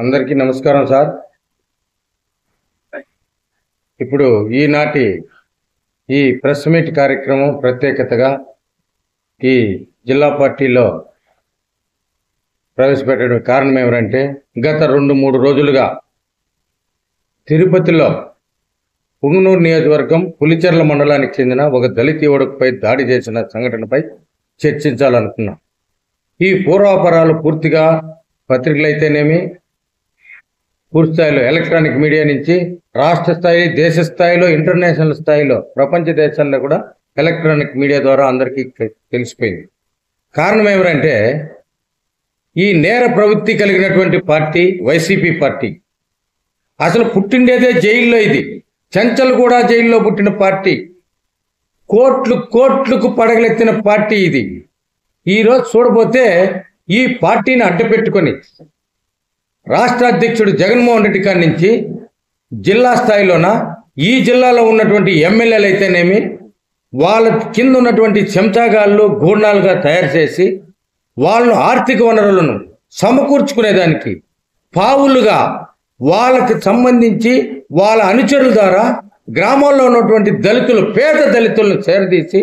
అందరికీ నమస్కారం సార్. ఇప్పుడు ఈనాటి ఈ ప్రెస్ మీట్ కార్యక్రమం ప్రత్యేకతగా ఈ జిల్లా పార్టీలో ప్రవేశపెట్టడం కారణం ఏమిటంటే, గత 2-3 రోజులుగా తిరుపతిలో పుంగనూరు నియోజకవర్గం పులిచెర్ల మండలానికి చెందిన ఒక దళిత యువకుడిపై దాడి చేసిన సంఘటనపై చర్చించాలనుకున్నాం. ఈ పూర్వాపరాలు పూర్తిగా పత్రికలైతేనేమి, పూర్తి స్థాయిలో ఎలక్ట్రానిక్ మీడియా నుంచి రాష్ట్ర స్థాయి, దేశ స్థాయిలో, ఇంటర్నేషనల్ స్థాయిలో, ప్రపంచ దేశాల్లో కూడా ఎలక్ట్రానిక్ మీడియా ద్వారా అందరికీ తెలిసిపోయింది. కారణం ఏమిటంటే, ఈ నేర ప్రవృత్తి కలిగినటువంటి పార్టీ వైసీపీ పార్టీ. అసలు పుట్టిండేదే జైల్లో. ఇది చెంచల్ కూడా జైల్లో పుట్టిన పార్టీ. కోట్లకు పడగలెత్తిన పార్టీ ఇది. ఈరోజు చూడబోతే ఈ పార్టీని అడ్డపెట్టుకొని రాష్ట్ర అధ్యక్షుడు జగన్మోహన్ రెడ్డి కాడి నుంచి జిల్లా స్థాయిలోన ఈ జిల్లాలో ఉన్నటువంటి ఎమ్మెల్యేలు అయితేనేమి, వాళ్ళ కింద ఉన్నటువంటి చెంచాగాళ్ళు గూండాలుగా తయారు చేసి వాళ్ళను ఆర్థిక వనరులను సమకూర్చుకునేదానికి పావులుగా వాళ్ళకి సంబంధించి వాళ్ళ అనుచరుల ద్వారా గ్రామాల్లో ఉన్నటువంటి దళితులు, పేద దళితులను చేరదీసి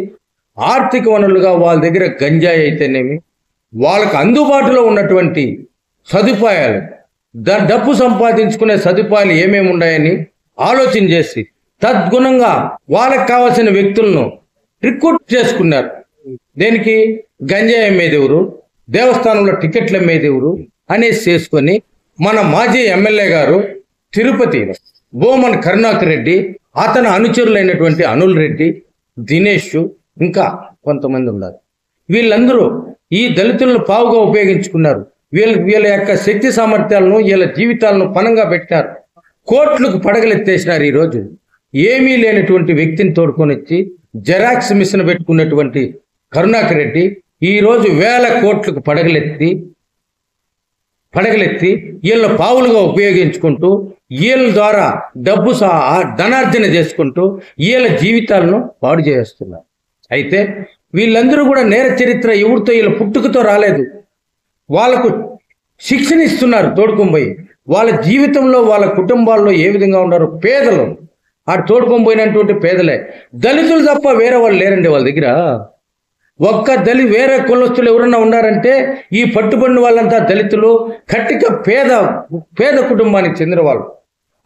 ఆర్థిక వనరులుగా వాళ్ళ దగ్గర గంజాయి అయితేనేమి, వాళ్ళకు అందుబాటులో ఉన్నటువంటి సదుపాయాలు, డబ్బు సంపాదించుకునే సదుపాయాలు ఏమేమి ఉన్నాయని ఆలోచన చేసి తద్గుణంగా వాళ్ళకి కావాల్సిన వ్యక్తులను రిక్రూట్ చేసుకున్నారు. దేనికి? గంజాయి అమ్మేది ఎవరు, దేవస్థానంలో టికెట్లు అమ్మేది ఎవరు అనేసి చేసుకొని మన మాజీ ఎమ్మెల్యే గారు తిరుపతిలో బోమన్ కరుణాకర్ రెడ్డి, అతని అనుచరులైనటువంటి అనిల్ రెడ్డి, దినేష్, ఇంకా కొంతమంది ఉన్నారు. వీళ్ళందరూ ఈ దళితులను పావుగా ఉపయోగించుకున్నారు. వీళ్ళ యొక్క శక్తి సామర్థ్యాలను, వీళ్ళ జీవితాలను పణంగా పెట్టారు. కోట్లకు పడగలెత్తేసినారు. ఈరోజు ఏమీ లేనటువంటి వ్యక్తిని తోడుకొని వచ్చి జెరాక్స్ మిషన్ పెట్టుకున్నటువంటి కరుణాకర్ రెడ్డి ఈరోజు వేల కోట్లకు పడగలెత్తి వీళ్ళ పావులుగా ఉపయోగించుకుంటూ వీళ్ళ ద్వారా డబ్బు ధనార్జన చేసుకుంటూ వీళ్ళ జీవితాలను పాడు చేస్తున్నారు. అయితే వీళ్ళందరూ కూడా నేర చరిత్ర ఎవరితో, వీళ్ళ పుట్టుకతో రాలేదు. వాళ్ళకు శిక్షణ ఇస్తున్నారు తోడుకొనిపోయి. వాళ్ళ జీవితంలో, వాళ్ళ కుటుంబాల్లో ఏ విధంగా ఉన్నారో, పేదలు తోడుకొనిపోయినటువంటి పేదలే. దళితులు తప్ప వేరే వాళ్ళు లేరండి వాళ్ళ దగ్గర. వేరే కులస్తులు ఎవరన్నా ఉన్నారంటే ఈ పట్టుబడిన వాళ్ళంతా దళితులు, కట్టిక పేద కుటుంబానికి చెందిన వాళ్ళు.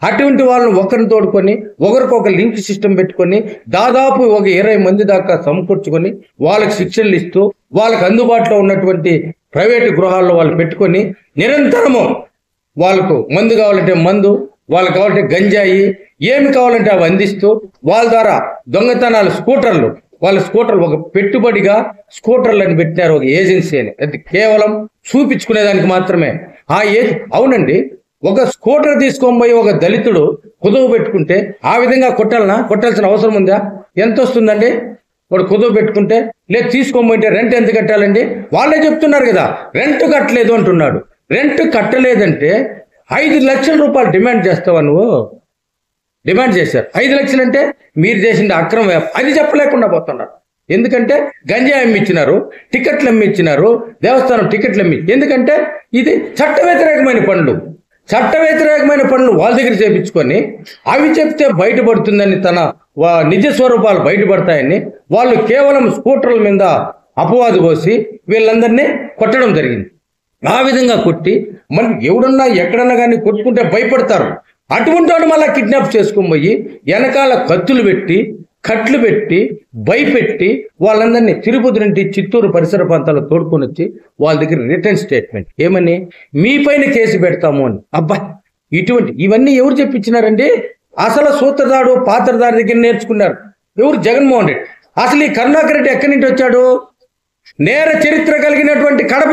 అటువంటి వాళ్ళని ఒకరిని తోడుకొని ఒకరికొక లింక్ సిస్టమ్ పెట్టుకొని దాదాపు ఒక 20 మంది దాకా సమకూర్చుకొని వాళ్ళకి శిక్షణలు ఇస్తూ వాళ్ళకి అందుబాటులో ఉన్నటువంటి ప్రైవేటు గృహాల్లో వాళ్ళు పెట్టుకొని నిరంతరము వాళ్ళకు మందు కావాలంటే మందు, వాళ్ళకి కావాలంటే గంజాయి, ఏమి కావాలంటే అవి అందిస్తూ వాళ్ళ ద్వారా దొంగతనాలు, వాళ్ళ స్కూటర్లు ఒక పెట్టుబడిగా స్కూటర్లు అని పెట్టినారు, ఒక ఏజెన్సీ అని. అది కేవలం చూపించుకునేదానికి మాత్రమే. అవునండి, ఒక స్కూటర్ తీసుకొని పోయి ఒక దళితుడు కుదువు పెట్టుకుంటే ఆ విధంగా కొట్టాల్సిన అవసరం ఉందా? ఎంత వస్తుందండి? వాడు కుదువు పెట్టుకుంటే లేదు తీసుకొని పోయింటే రెంట్ ఎంత కట్టాలండి? వాళ్ళే చెప్తున్నారు కదా, రెంట్ కట్టలేదు అంటున్నాడు. రెంట్ కట్టలేదంటే 5 లక్షల రూపాయలు డిమాండ్ చేస్తావా నువ్వు? డిమాండ్ చేశారు. 5 లక్షలు అంటే మీరు చేసిన అక్రమ అది చెప్పలేకుండా పోతున్నారు. ఎందుకంటే గంజాయి అమ్మిచ్చినారు, టికెట్లు అమ్మిచ్చినారు, దేవస్థానం టికెట్లు ఎందుకంటే ఇది చట్ట వ్యతిరేకమైన పనులు వాళ్ళ దగ్గర చేపించుకొని అవి చెప్తే బయటపడుతుందని, తన నిజ స్వరూపాలు బయటపడతాయని వాళ్ళు కేవలం స్కూటర్ల మీద అపవాదు పోసి వీళ్ళందరినీ కొట్టడం జరిగింది. ఆ విధంగా కొట్టి మళ్ళీ ఎవడన్నా ఎక్కడన్నా కానీ కొట్టుకుంటే భయపడతారు. అటువంటి వాడు మళ్ళీ కిడ్నాప్ చేసుకొని పోయి వెనకాల కట్లు పెట్టి భయపెట్టి వాళ్ళందరినీ తిరుపతి నుండి చిత్తూరు పరిసర ప్రాంతాల్లో తోడుకొని వచ్చి వాళ్ళ దగ్గర రిటర్న్ స్టేట్మెంట్ ఏమని, మీ పైన కేసు పెడతాము అని. అబ్బా, ఇవన్నీ ఎవరు చెప్పించినారండి? అసలు సూత్రధారు, పాత్రధారి దగ్గర నేర్చుకున్నారు. ఎవరు? జగన్మోహన్ రెడ్డి. అసలు ఈ కరుణాకర్ రెడ్డి ఎక్కడి నుంచి వచ్చాడు? నేర చరిత్ర కలిగినటువంటి కడప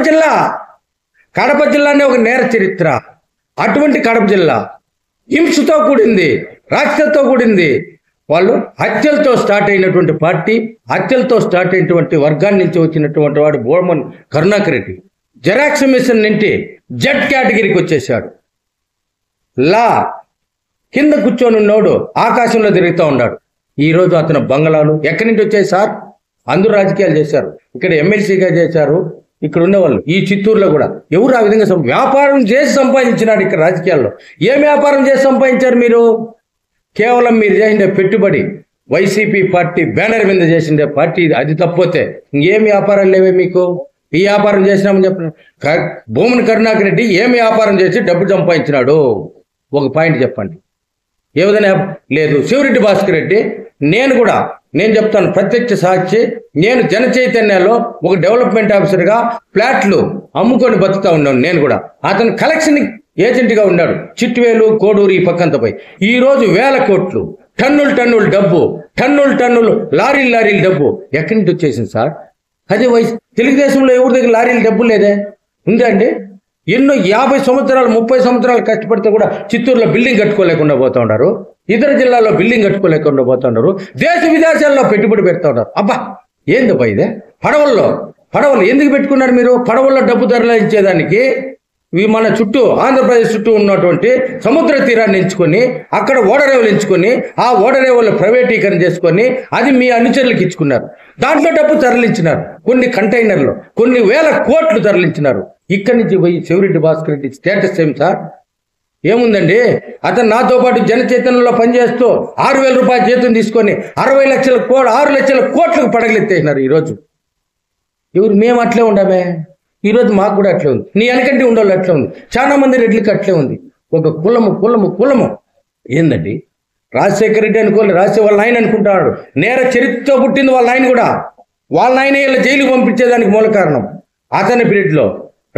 జిల్లానే ఒక నేర చరిత్ర. అటువంటి కడప జిల్లా హింసతో కూడింది, రాక్షసతో కూడింది. వాళ్ళు హత్యలతో స్టార్ట్ అయినటువంటి పార్టీ, హత్యలతో స్టార్ట్ అయినటువంటి వర్గాన్ని నుంచి వచ్చినటువంటి వాడు బోమన్ కరుణాకర్ రెడ్డి. జెరాక్స్ మిషన్ నుండి జెడ్ కేటగిరీకి వచ్చేసాడు. కింద కూర్చొని ఉన్నోడు ఆకాశంలో తిరుగుతూ ఉన్నాడు. ఈరోజు అతను బంగళాలు ఎక్కడి నుంచి వచ్చాయి సార్? అందరూ రాజకీయాలు చేశారు. ఇక్కడ ఎమ్మెల్సీగా చేశారు, ఇక్కడ ఉండేవాళ్ళు ఈ చిత్తూరులో కూడా ఎవరు ఆ విధంగా వ్యాపారం చేసి సంపాదించినాడు ఇక్కడ రాజకీయాల్లో. ఏం వ్యాపారం చేసి సంపాదించారు మీరు? కేవలం మీరు చేసిండే పెట్టుబడి వైసీపీ పార్టీ బ్యానర్ మీద చేసిండే పార్టీ అది తప్పితే ఇంకేం వ్యాపారాలు లేవే మీకు? ఈ వ్యాపారం చేసినామని చెప్పిన భూమన కరుణాకర్ రెడ్డి ఏం వ్యాపారం చేసి డబ్బు సంపాదించినాడు? ఒక పాయింట్ చెప్పండి. ఏ విధంగా లేదు. శివరెడ్డి భాస్కర్ రెడ్డి నేను చెప్తాను ప్రత్యక్ష సాక్షి. నేను జన చైతన్యాల్లో ఒక డెవలప్మెంట్ ఆఫీసర్గా ఫ్లాట్లు అమ్ముకొని బతుకుతా ఉన్నాను. నేను కూడా అతను కలెక్షన్ ఏజెంట్గా ఉన్నాడు. చిట్వేలు, కోడూరు ఈ పక్కంతా పోయి ఈరోజు వేల కోట్లు, టన్నులు డబ్బు, టన్నులు లారీలు డబ్బు ఎక్కడి నుంచి వచ్చేసింది సార్? అదే తెలుగుదేశంలో ఎవరి దగ్గర లారీలు డబ్బు లేదే? ఉందా అండి? ఎన్నో 50 సంవత్సరాలు 30 సంవత్సరాలు కష్టపడితే కూడా చిత్తూరులో బిల్డింగ్ కట్టుకోలేకుండా పోతూ ఉన్నారు. ఇతర జిల్లాల్లో బిల్డింగ్ కట్టుకోలేకుండా పోతూ ఉన్నారు. దేశ విదేశాల్లో పెట్టుబడి పెడతా ఉన్నారు. అబ్బా ఏందబ్బా ఇదే? పడవలు ఎందుకు పెట్టుకున్నారు మీరు? పడవల్లో డబ్బు తరలించేదానికి మన చుట్టూ ఆంధ్రప్రదేశ్ చుట్టూ ఉన్నటువంటి సముద్ర తీరాన్ని ఎంచుకొని అక్కడ ఓడరేవులు ఎంచుకొని ఆ ఓడరేవులు ప్రైవేటీకరణ చేసుకొని అది మీ అనుచరులకు ఇచ్చుకున్నారు. దాంట్లో డబ్బు తరలించినారు. కొన్ని కంటైనర్లు కొన్ని వేల కోట్లు తరలించినారు. ఇక్కడి నుంచి పోయి శివరెడ్డి భాస్కర్ రెడ్డి స్టేటస్ ఏం సార్? ఏముందండి? అతను నాతో పాటు జన చైతన్యంలో పనిచేస్తూ 6,000 రూపాయల జీతం తీసుకొని 6 లక్షల కోట్లకు పడగలెత్తేసినారు. ఈరోజు ఎవరు? మేము అట్లే ఉండామే. ఈరోజు మాకు కూడా అట్లే ఉంది. నీ వెనకంటే ఉండేవాళ్ళు అట్లే ఉంది. చాలా మంది రెడ్లకి అట్లే ఉంది. ఒక కులము ఏందండి? రాజశేఖర రెడ్డి అనుకోవాలి, వాళ్ళ ఆయన అనుకుంటున్నాడు. నేర చరిత్రతో పుట్టింది వాళ్ళ ఆయన కూడా. వాళ్ళ ఆయన ఇలా జైలుకి పంపించేదానికి మూల కారణం అతని పీరియడ్లో,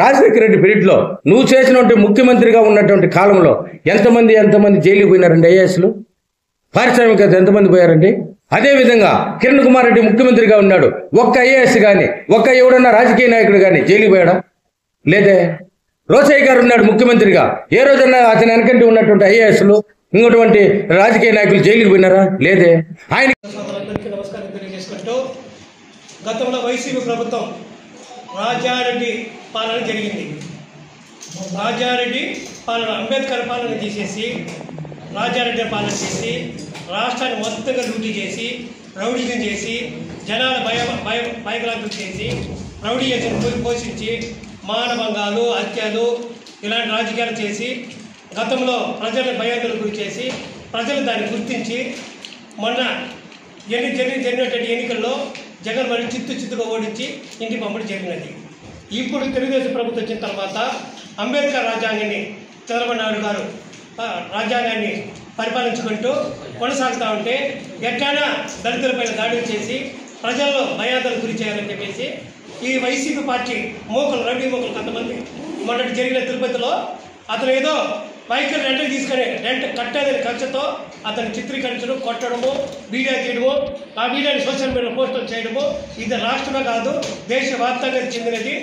రాజశేఖర రెడ్డి పీరియడ్లో నువ్వు చేసినటువంటి ముఖ్యమంత్రిగా ఉన్నటువంటి కాలంలో ఎంతమంది జైలుకి పోయినారండి? ఐఏఎస్లు, పారిశ్రామికవేత్తలు ఎంతమంది పోయారండి? అదేవిధంగా కిరణ్ కుమార్ రెడ్డి ముఖ్యమంత్రిగా ఉన్నాడు. ఒక్క ఐఏఎస్ కానీ ఎవడన్నా రాజకీయ నాయకుడు కానీ జైలుకి పోయాడా? లేదే. రోసయ్య గారు ఉన్నాడు ముఖ్యమంత్రిగా. ఏ రోజన్నా అతని వెనకంటే ఉన్నటువంటి ఐఏఎస్లు ఇంకొటువంటి రాజకీయ నాయకులు జైలుకి పోయినారా? లేదే. ఆయన నమస్కారం తెలియజేసుకుంటూ, గతంలో వైసీపీ ప్రభుత్వం రాజారెడ్డి పాలన జరిగింది. రాజారెడ్డి పాలన, అంబేద్కర్ పాలన తీసేసి రాజారెడ్డి పాలన చేసి రాష్ట్రాన్ని మొత్తంగా లూటీ చేసి రౌడీజం చేసి జనాల భయభ్రాంతులు చేసి రౌడీజం పోషించి మానభంగాలు, హత్యలు ఇలాంటి రాజకీయాలు చేసి గతంలో ప్రజలను భయాందోళనకు గురి చేసి ప్రజలు దాన్ని గుర్తించి మొన్న జరిగినటువంటి ఎన్నికల్లో జగన్ మరి చిత్తుగా ఓడించి ఇంటికి పంపడం జరిగినది. ఇప్పుడు తెలుగుదేశం ప్రభుత్వం వచ్చిన తర్వాత అంబేద్కర్ రాజ్యాంగాన్ని చంద్రబాబు నాయుడు గారు రాజ్యాంగాన్ని పరిపాలించుకుంటూ కొనసాగుతూ ఉంటే ఎట్లైనా దళితులపైన దాడులు చేసి ప్రజల్లో భయాందోళనకు గురి చేయాలని చెప్పేసి ఈ వైసీపీ పార్టీ రౌడీ మూకలు కొంతమంది మొన్నటి జరిగిన తిరుపతిలో అతను ఏదో బైకులు రెంట్కి తీసుకొని కట్టేదని ఖర్చుతో అతను చిత్రీకరించడం, కొట్టడము, వీడియో తీయడము, ఆ వీడియోని సోషల్ మీడియాలో పోస్టులు చేయడము ఇది రాష్ట్రమే కాదు దేశవ్యాప్తంగా చెందినది.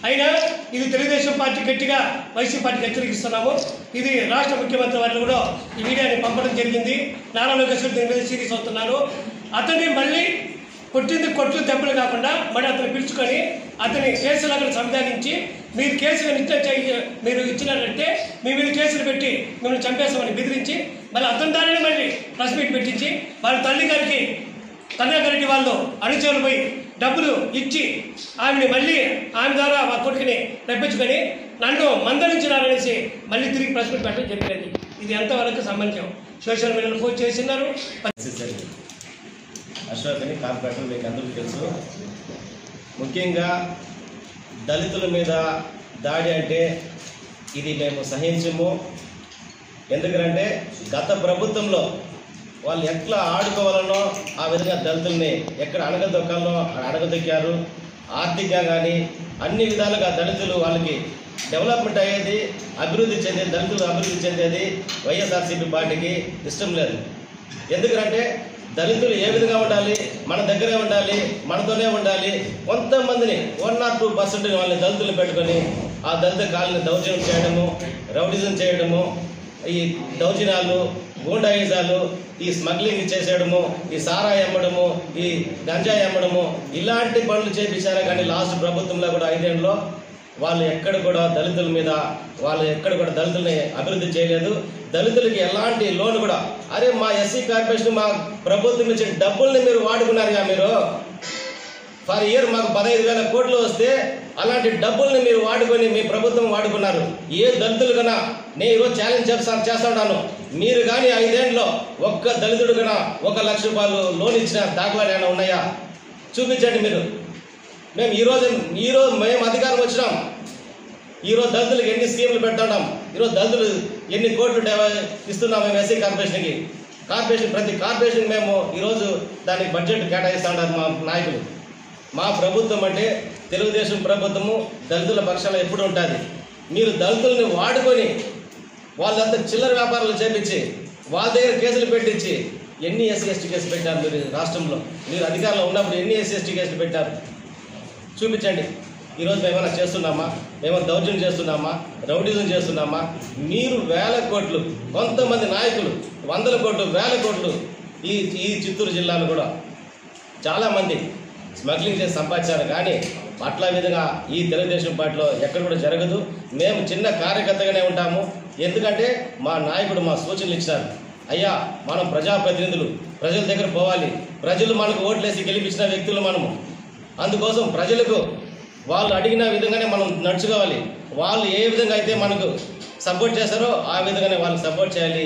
అయినా ఇది తెలుగుదేశం పార్టీ గట్టిగా వైసీపీ పార్టీకి హెచ్చరిస్తున్నాము. ఇది రాష్ట్ర ముఖ్యమంత్రి వారిని కూడా ఈ వీడియోని పంపడం జరిగింది. నారా లోకేష్ దీని మీద సీరియస్ అవుతున్నారు. అతన్ని మళ్ళీ కొట్టింది కొట్లు దెబ్బలు కాకుండా మళ్ళీ అతను పిలుచుకొని అతని కేసులు అక్కడ సంధానించి మీరు కేసులు మీరు ఇచ్చినట్టే మీ మీద కేసులు పెట్టి మిమ్మల్ని చంపేస్తామని బెదిరించి మళ్ళీ అతని దానిని మళ్ళీ ప్రెస్ మీట్ పెట్టించి వాళ్ళ తల్లి గారికి కరుణాకర్ రెడ్డి వాళ్ళు అనుచరులు పోయి డబ్బులు ఇచ్చి ఆమెని మళ్ళీ ఆమె ద్వారా మా కొడుకుని రప్పించుకొని నన్ను మందలించినారనేసి మళ్ళీ తిరిగి ప్రెస్ మీట్ పెట్టడం జరిగినది. ఇది ఎంతవరకు సంబంధం? సోషల్ మీడియాలో పోస్ట్ చేస్తున్నారు. అశోక్ అని కార్పొరేటర్ మీకు అందరికీ తెలుసు. ముఖ్యంగా దళితుల మీద దాడి అంటే ఇది మేము సహించము. ఎందుకంటే గత ప్రభుత్వంలో వాళ్ళు ఎట్లా ఆడుకోవాలనో ఆ విధంగా దళితుల్ని ఎక్కడ అణగదొక్కాలనో అణగదొక్కారు. ఆర్థికంగా కానీ అన్ని విధాలుగా దళితులు వాళ్ళకి డెవలప్మెంట్ అయ్యేది, అభివృద్ధి చెందేది, దళితులు అభివృద్ధి చెందేది వైఎస్ఆర్సీపీ పార్టీకి ఇష్టం లేదు. ఎందుకంటే దళితులు ఏ విధంగా ఉండాలి, మన దగ్గరే ఉండాలి, మనతోనే ఉండాలి. కొంతమందిని 1 or 2% వాళ్ళని దళితులు పెట్టుకొని ఆ దళిత కాలనీ దౌర్జన్యం చేయడము, రౌడిజం చేయడము, ఈ దౌర్జన్యాలు, గూండాయిజాలు, ఈ స్మగ్లింగ్ చేసేయడము, ఈ సారాయి అమ్మడము, ఈ గంజాయి అమ్మడము, ఇలాంటి పనులు చేపించారు. కానీ లాస్ట్ ప్రభుత్వంలో కూడా 5 ఏళ్ళలో వాళ్ళు ఎక్కడ కూడా దళితుల మీద దళితుల్ని అభివృద్ధి చేయలేదు. దళితులకి ఎలాంటి లోన్ కూడా మా ఎస్సీ కార్పొరేషన్ మా ప్రభుత్వం ఇచ్చిన డబ్బుల్ని మీరు వాడుకున్నారుగా. మీరు ఫర్ ఇయర్ మాకు 15,000 కోట్లు వస్తే అలాంటి డబ్బుల్ని మీరు వాడుకొని మీ ప్రభుత్వం వాడుకున్నారు. ఏ దళితులు కన్నా నేను ఈరోజు ఛాలెంజ్ చేస్తా ఉన్నాను, మీరు కానీ 5 ఏళ్ళలో ఒక్క దళితుడు కన్నా 1 లక్ష రూపాయలు లోన్ ఇచ్చిన దాఖలాలు ఏమైనా ఉన్నాయా? చూపించండి మీరు. మేము ఈరోజు మేము అధికారం వచ్చినాం, ఈరోజు దళితులకు ఎన్ని స్కీములు పెడుతున్నాం, ఈరోజు దళితులు ఎన్ని కోట్లు ఇస్తున్నాం మేము ఎస్సీ కార్పొరేషన్కి. ప్రతి కార్పొరేషన్కి మేము ఈరోజు దానికి బడ్జెట్ కేటాయిస్తూ ఉంటారు మా నాయకులు. మా ప్రభుత్వం అంటే తెలుగుదేశం ప్రభుత్వము దళితుల పక్షాలు ఎప్పుడు ఉంటుంది. మీరు దళితుల్ని వాడుకొని వాళ్ళంతా చిల్లర వ్యాపారాలు చేపించి వాళ్ళ దగ్గర కేసులు పెట్టించి ఎన్ని ఎస్సీ ఎస్టీ కేసులు పెట్టారు మీరు రాష్ట్రంలో? మీరు అధికారంలో ఉన్నప్పుడు ఎన్ని ఎస్సీ ఎస్టీ కేసులు పెట్టారు? చూపించండి. ఈరోజు మేమైనా చేస్తున్నామా? మేమైనా దౌర్జన్యం చేస్తున్నామా? రౌడీజం చేస్తున్నామా? మీరు 1000 కోట్లు, కొంతమంది నాయకులు 100 కోట్లు 1000 కోట్లు ఈ చిత్తూరు జిల్లాలో కూడా చాలామంది స్మగ్లింగ్ చేసి సంపాదించారు. కానీ అట్లా విధంగా ఈ తెలుగుదేశం పార్టీలో ఎక్కడ కూడా జరగదు. మేము చిన్న కార్యకర్తగానే ఉంటాము. ఎందుకంటే మా నాయకుడు మా సూచనలు ఇచ్చినారు. అయ్యా, మనం ప్రజాప్రతినిధులు, ప్రజల దగ్గర పోవాలి. ప్రజలు మనకు ఓట్లేసి గెలిపించిన వ్యక్తులు మనము. అందుకోసం ప్రజలకు వాళ్ళు అడిగిన విధంగానే మనం నడుచుకోవాలి. వాళ్ళు ఏ విధంగా అయితే మనకు సపోర్ట్ చేస్తారో ఆ విధంగానే వాళ్ళకి సపోర్ట్ చేయాలి.